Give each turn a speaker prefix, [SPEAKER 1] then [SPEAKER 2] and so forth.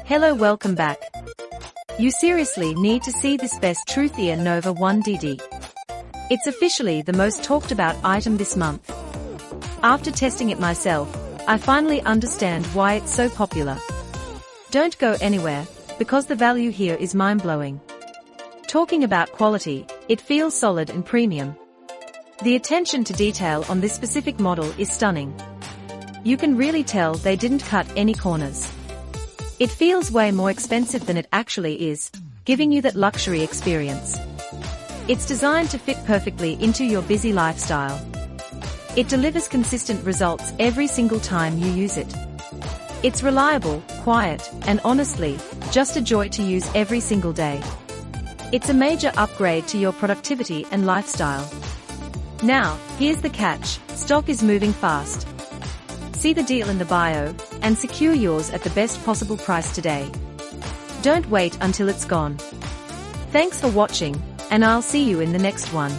[SPEAKER 1] Hello, welcome back. You seriously need to see this best TRUTHEAR NOVA 1DD. It's officially the most talked about item this month. After testing it myself, I finally understand why it's so popular. Don't go anywhere, because the value here is mind-blowing. Talking about quality, it feels solid and premium. The attention to detail on this specific model is stunning. You can really tell they didn't cut any corners. It feels way more expensive than it actually is, giving you that luxury experience. It's designed to fit perfectly into your busy lifestyle. It delivers consistent results every single time you use it. It's reliable, quiet, and honestly, just a joy to use every single day. It's a major upgrade to your productivity and lifestyle. Now, here's the catch: stock is moving fast. See the deal in the bio, and secure yours at the best possible price today. Don't wait until it's gone. Thanks for watching, and I'll see you in the next one.